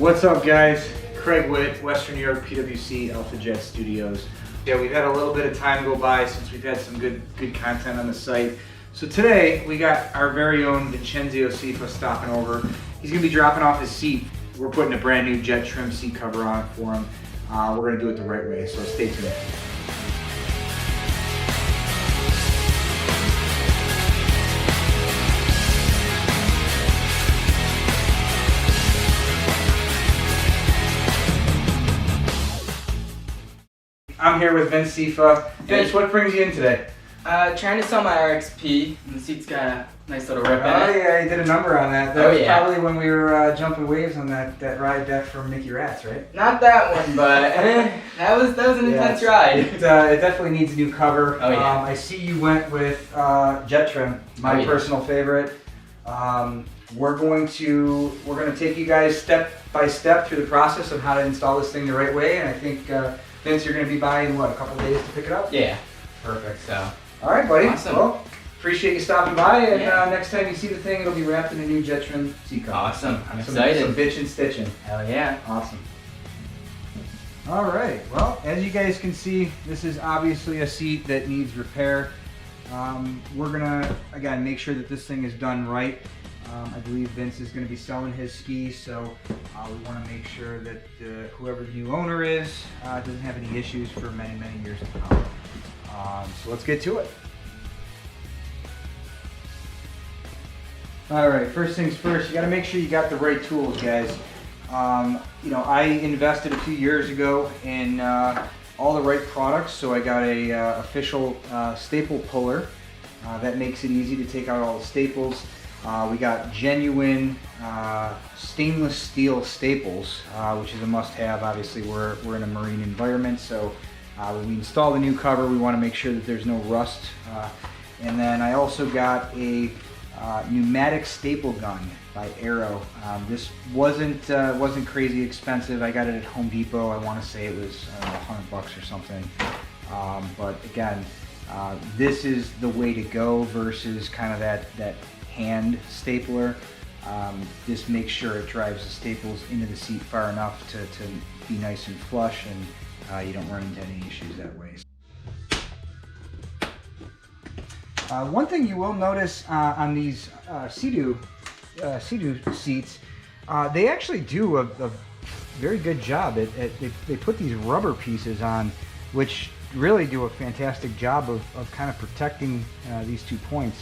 What's up, guys? Craig Witt, Western New York PWC Alpha Jet Studios. Yeah, we've had a little bit of time go by since we've had some good content on the site. So today we got our very own Vincenzo Sifa stopping over. He's gonna be dropping off his seat. We're putting a brand new Jettrim seat cover on it for him. We're gonna do it the right way, so stay tuned. I'm here with Vince Sifa. Vince, what brings you in today? Trying to sell my RXP, and the seat's got a nice little rip in it. Oh yeah, you did a number on that. That was probably when we were jumping waves on that ride back from Mickey Rat's, right? Not that one, but that was an intense ride. It definitely needs a new cover. Oh yeah. I see you went with Jettrim, my personal favorite. We're going to take you guys step by step through the process of how to install this thing the right way, and I think Vince, you're going to be by in what, a couple days to pick it up? Yeah. Perfect. So. All right, buddy. Awesome. Well, appreciate you stopping by, and next time you see the thing, it'll be wrapped in a new Jettrim seat cover. Awesome. I'm excited. Some bitchin' stitching. Hell yeah. Awesome. All right. Well, as you guys can see, this is obviously a seat that needs repair. We're gonna again make sure that this thing is done right. I believe Vince is going to be selling his skis, so we want to make sure that whoever the new owner is doesn't have any issues for many years to come. So let's get to it. All right, first things first, you got to make sure you got the right tools, guys. You know, I invested a few years ago in all the right products, so I got a official staple puller that makes it easy to take out all the staples. We got genuine stainless steel staples, which is a must-have. Obviously, we're in a marine environment, so when we install the new cover, we want to make sure that there's no rust. And then I also got a pneumatic staple gun by Arrow. This wasn't crazy expensive. I got it at Home Depot. I want to say it was $100 or something. But again, this is the way to go versus kind of that hand stapler. This makes sure it drives the staples into the seat far enough to be nice and flush, and you don't run into any issues that way. One thing you will notice on these Seadoo seats, they actually do a very good job. They put these rubber pieces on, which really do a fantastic job of kind of protecting these 2 points.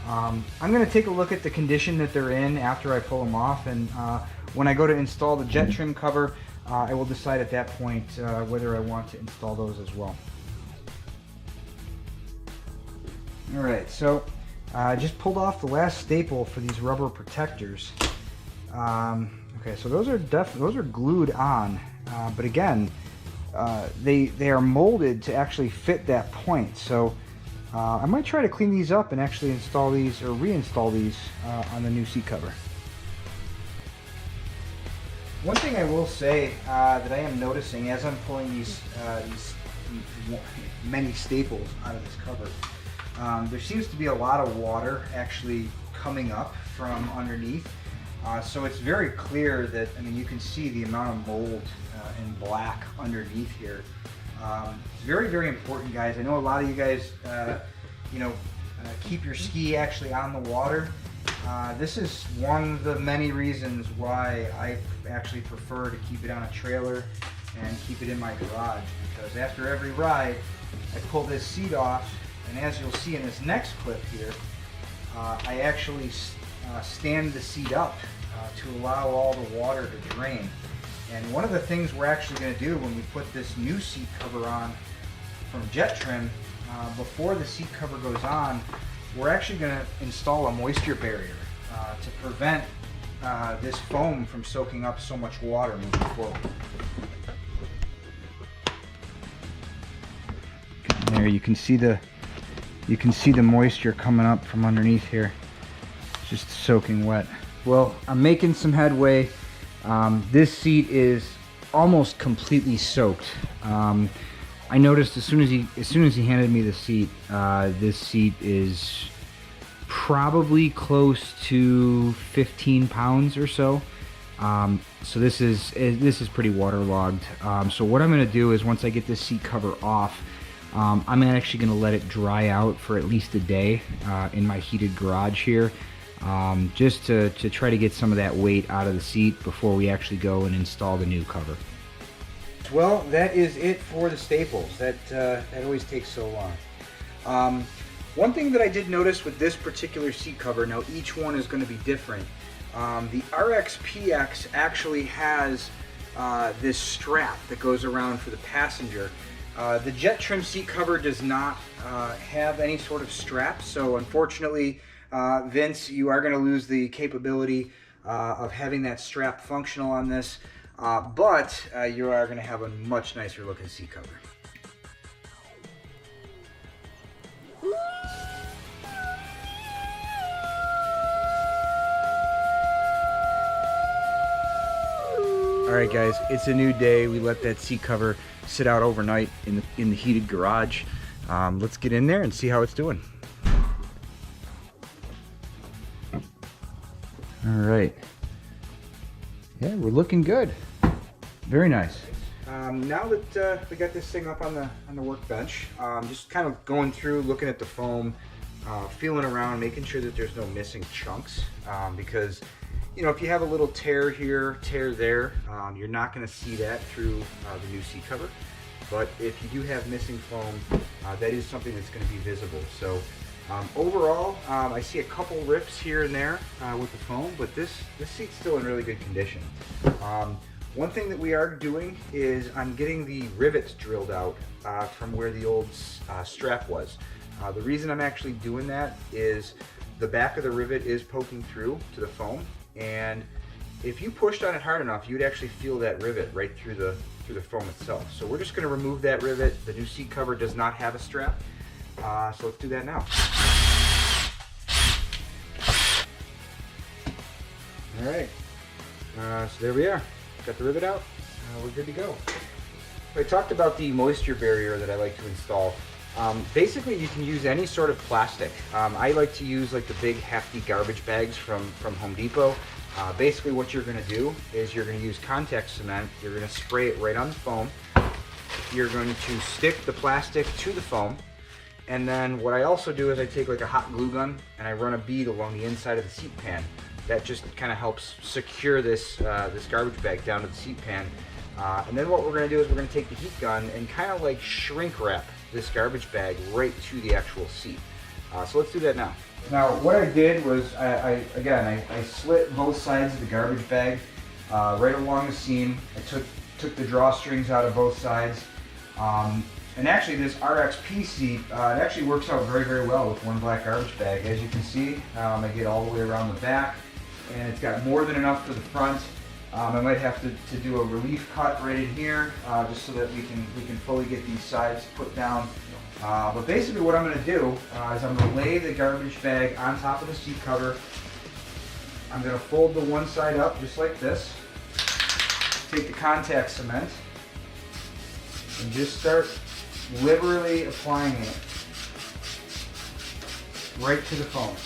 I'm going to take a look at the condition that they're in after I pull them off, and when I go to install the Jettrim cover, I will decide at that point whether I want to install those as well. Alright, so I just pulled off the last staple for these rubber protectors. Okay, so those are glued on, but again, they are molded to actually fit that point. So I might try to clean these up and actually install these or reinstall these on the new seat cover. One thing I will say that I am noticing as I'm pulling these many staples out of this cover, there seems to be a lot of water actually coming up from underneath. So it's very clear that, I mean, you can see the amount of mold in black underneath here. It's very important, guys. I know a lot of you guys, keep your ski actually on the water. This is one of the many reasons why I actually prefer to keep it on a trailer and keep it in my garage, because after every ride, I pull this seat off, and as you'll see in this next clip here, I actually stand the seat up to allow all the water to drain. And one of the things we're actually going to do when we put this new seat cover on from Jettrim, before the seat cover goes on, we're actually going to install a moisture barrier to prevent this foam from soaking up so much water moving forward. There you can see the moisture coming up from underneath here. It's just soaking wet. Well, I'm making some headway. This seat is almost completely soaked. I noticed as soon as he handed me the seat, this seat is probably close to 15 pounds or so. So this is pretty waterlogged. So what I'm going to do is once I get this seat cover off, I'm actually going to let it dry out for at least a day in my heated garage here, just to try to get some of that weight out of the seat before we actually go and install the new cover. Well, that is it for the staples. That always takes so long. One thing that I did notice with this particular seat cover, now each one is going to be different. The RXPX actually has this strap that goes around for the passenger. The Jettrim seat cover does not have any sort of strap, so unfortunately, Vince, you are going to lose the capability of having that strap functional on this, but you are going to have a much nicer looking seat cover. Alright guys, it's a new day. We let that seat cover sit out overnight in the heated garage. Let's get in there and see how it's doing. Alright. Yeah, we're looking good. Very nice. Now that we got this thing up on the workbench, just kind of going through, looking at the foam, feeling around, making sure that there's no missing chunks, because you know, if you have a little tear here, tear there, you're not going to see that through the new seat cover. But if you do have missing foam, that is something that's going to be visible. So overall, I see a couple rips here and there with the foam, but this seat's still in really good condition. One thing that we are doing is I'm getting the rivets drilled out from where the old strap was. The reason I'm actually doing that is the back of the rivet is poking through to the foam, and if you pushed on it hard enough, you'd actually feel that rivet right through the foam itself. So we're just going to remove that rivet. The new seat cover does not have a strap, so let's do that now. All right, so there we are. Got the rivet out. We're good to go. I talked about the moisture barrier that I like to install. Basically, you can use any sort of plastic. I like to use like the big hefty garbage bags from Home Depot. Basically what you're going to do is you're going to use contact cement. You're going to spray it right on the foam. You're going to stick the plastic to the foam. And then what I also do is I take like a hot glue gun and I run a bead along the inside of the seat pan. That just kind of helps secure this garbage bag down to the seat pan. And then what we're going to do is we're going to take the heat gun and kind of like shrink wrap this garbage bag right to the actual seat. So let's do that now. Now what I did was I slit both sides of the garbage bag right along the seam. I took the drawstrings out of both sides. And actually this RXP seat, it actually works out very, very well with one black garbage bag. As you can see, I get all the way around the back, and it's got more than enough for the front. I might have to do a relief cut right in here, just so that we can fully get these sides put down. But basically what I'm going to do is I'm going to lay the garbage bag on top of the seat cover. I'm going to fold the one side up just like this. Take the contact cement and just start liberally applying it right to the foam.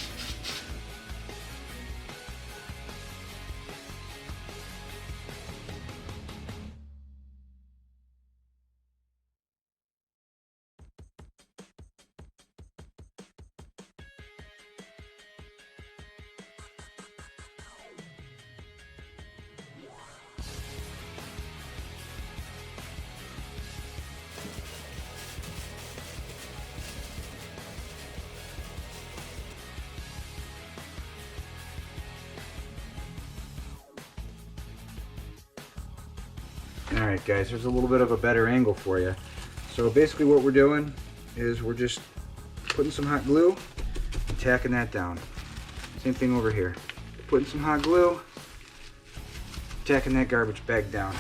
Alright guys, there's a little bit of a better angle for you. So basically what we're doing is we're just putting some hot glue and tacking that down. Same thing over here. Putting some hot glue, tacking that garbage bag down.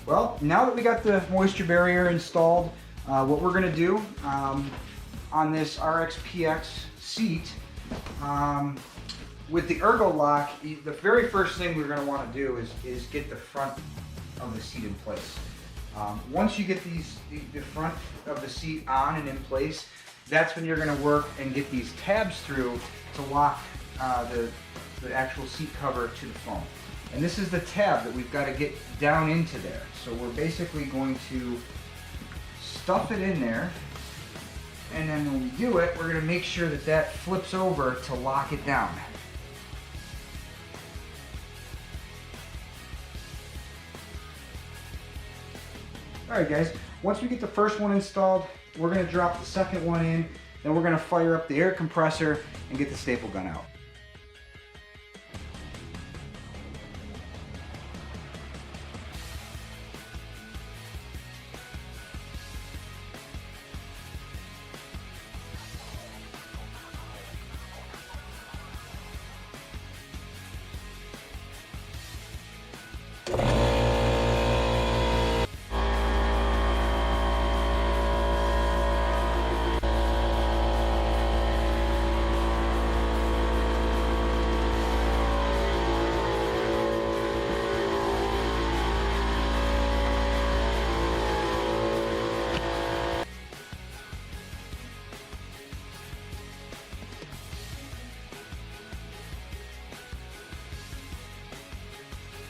Well, now that we got the moisture barrier installed, what we're gonna do on this RXPX seat, with the ergo lock, the very first thing we're gonna wanna do is get the front of the seat in place. Once you get the front of the seat on and in place, that's when you're gonna work and get these tabs through to lock the actual seat cover to the foam. And this is the tab that we've got to get down into there. So we're basically going to stuff it in there, and then when we do it, we're going to make sure that that flips over to lock it down. Alright guys, once we get the first one installed, we're going to drop the second one in, then we're going to fire up the air compressor and get the staple gun out.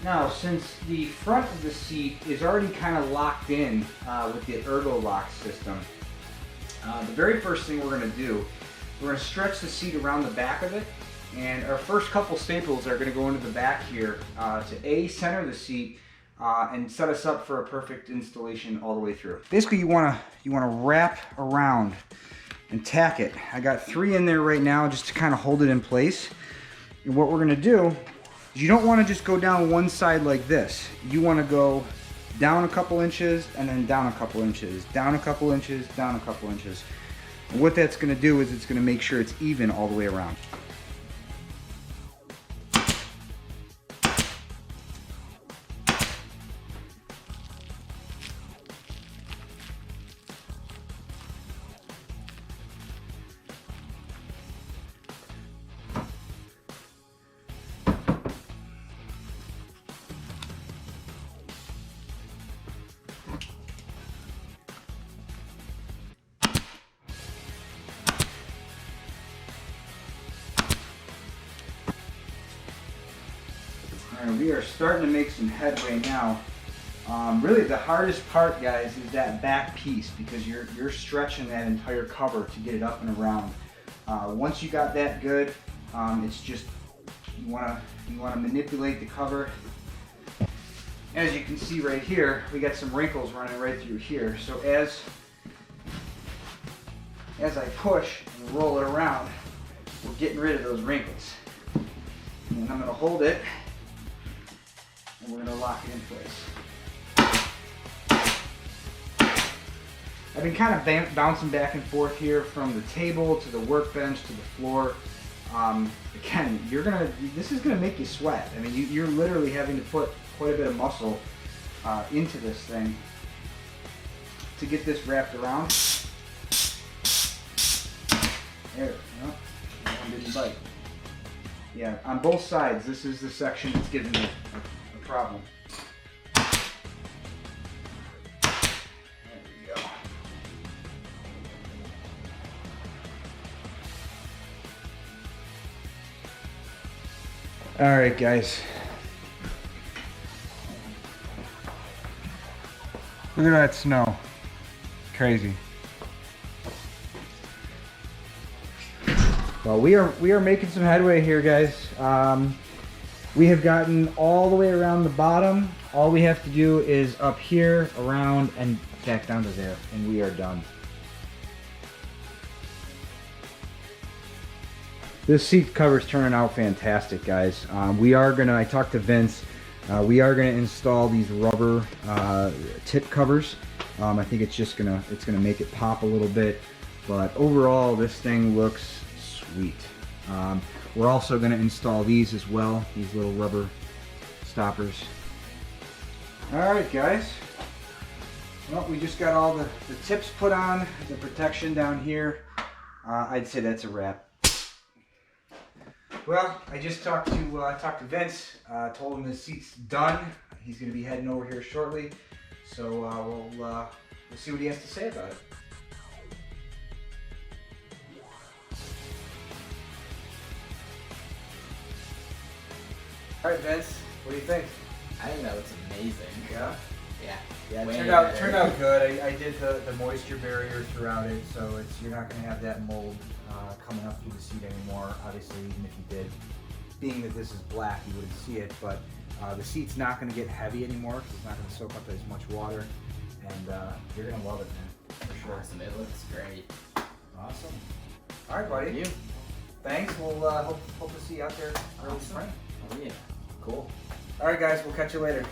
Now, since the front of the seat is already kind of locked in with the ergo lock system, the very first thing we're going to do, we're going to stretch the seat around the back of it, and our first couple staples are going to go into the back here to center the seat and set us up for a perfect installation all the way through. Basically, you want to wrap around and tack it. I got 3 in there right now just to kind of hold it in place. And what we're going to do, you don't want to just go down one side like this. You want to go down a couple inches and then down a couple inches, down a couple inches, down a couple inches. And what that's going to do is it's going to make sure it's even all the way around. And we are starting to make some headway now. Really the hardest part, guys, is that back piece, because you're stretching that entire cover to get it up and around. Once you got that good, it's just you want to manipulate the cover. As you can see right here, we got some wrinkles running right through here. So as I push and roll it around, we're getting rid of those wrinkles. And I'm going to hold it, and we're going to lock it in place. I've been kind of bouncing back and forth here from the table to the workbench to the floor. Again, this is gonna make you sweat. I mean, you're literally having to put quite a bit of muscle into this thing to get this wrapped around. There, no, that one didn't bite. Yeah, on both sides, this is the section that's giving me a problem. All right, guys. Look at that snow. Crazy. Well, we are making some headway here, guys. We have gotten all the way around the bottom. All we have to do is up here, around, and back down to there, and we are done. This seat cover's turning out fantastic, guys. I talked to Vince, we are gonna install these rubber tip covers. I think it's gonna make it pop a little bit, but overall this thing looks sweet. We're also gonna install these as well, these little rubber stoppers. All right, guys. Well, we just got all the tips put on, the protection down here. I'd say that's a wrap. Well, I just talked to Vince. Told him his seat's done. He's going to be heading over here shortly. So we'll see what he has to say about it. All right, Vince. What do you think? I think that looks amazing. Yeah. Yeah. It Way turned better. out good. I did the moisture barrier throughout it, so you're not going to have that mold coming up through the seat anymore. Obviously, even if you did, being that this is black, you wouldn't see it. But the seat's not going to get heavy anymore because it's not going to soak up as much water, and you're going to love it, man, for sure. Awesome. It looks great. Awesome. All right, buddy. Thank you. Thanks. We'll hope to see you out there early spring. Oh yeah. Cool. All right, guys. We'll catch you later.